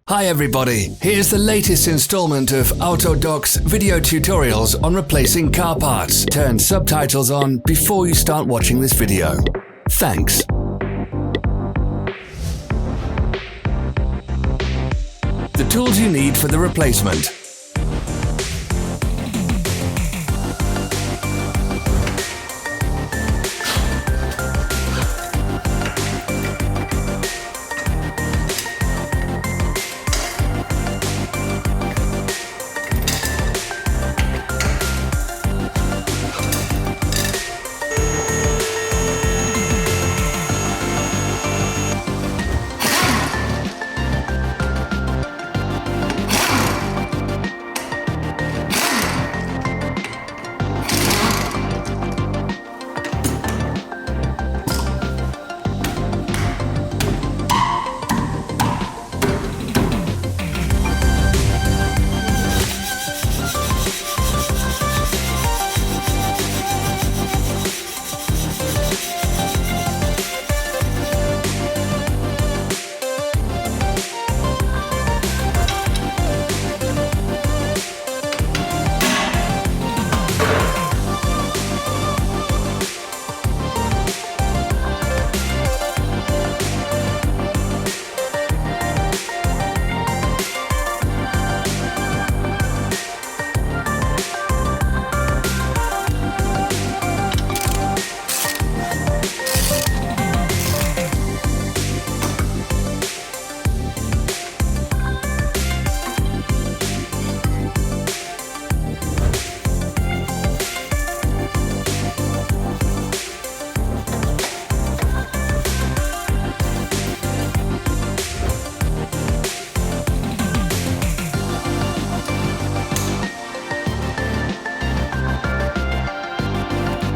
Hi everybody, here's the latest installment of Autodoc's video tutorials on replacing car parts. Turn subtitles on before you start watching this video. Thanks. The tools you need for the replacement.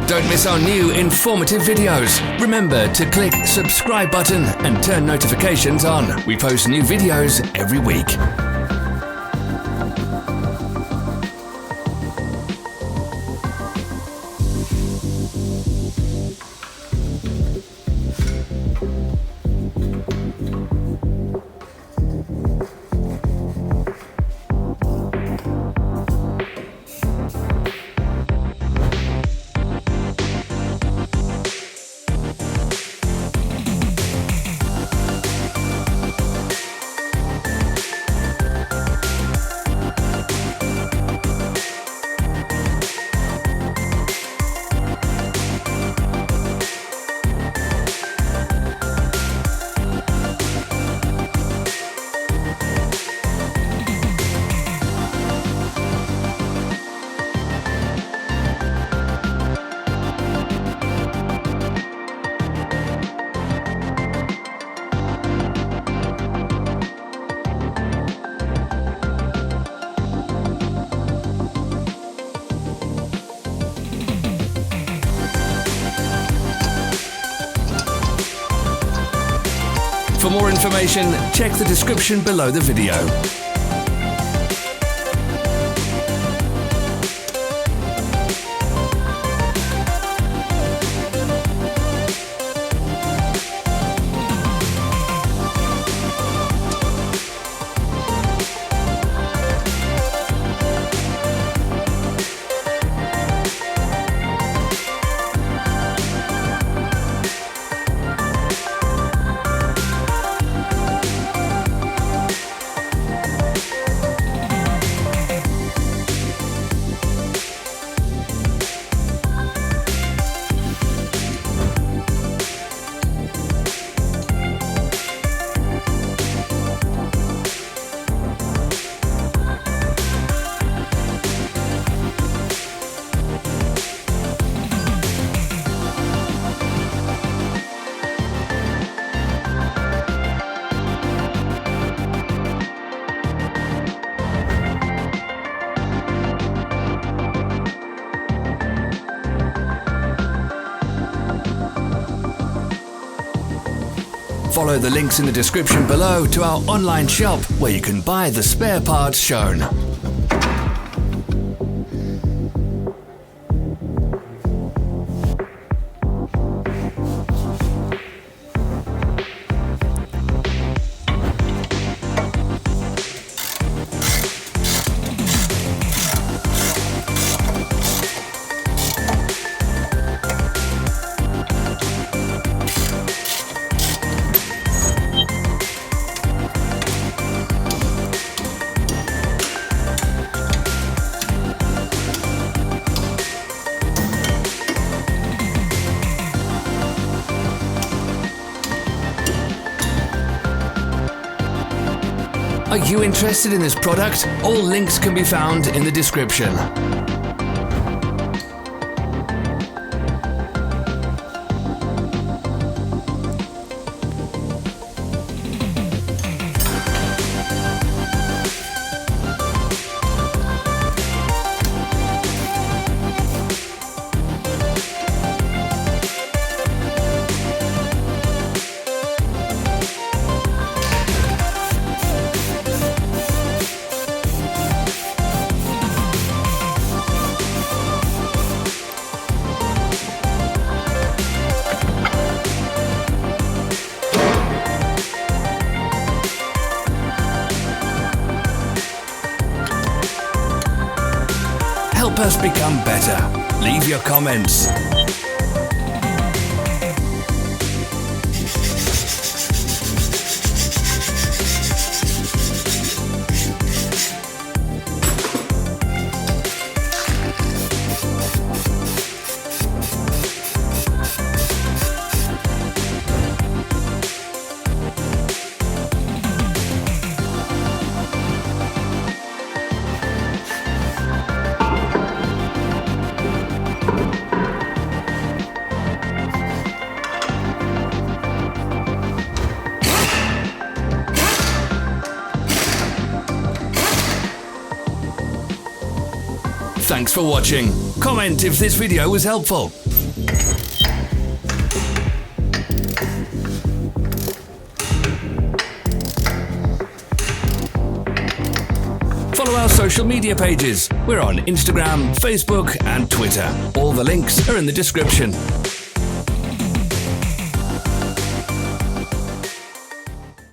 Don't miss our new informative videos. Remember to click subscribe button and turn notifications on. We post new videos every week. For more information, check the description below the video. Follow the links in the description below to our online shop where you can buy the spare parts shown. Are you interested in this product? All links can be found in the description. Help us become better. Leave your comments. Thanks for watching. Comment if this video was helpful. Follow our social media pages. We're on Instagram, Facebook and Twitter. All the links are in the description.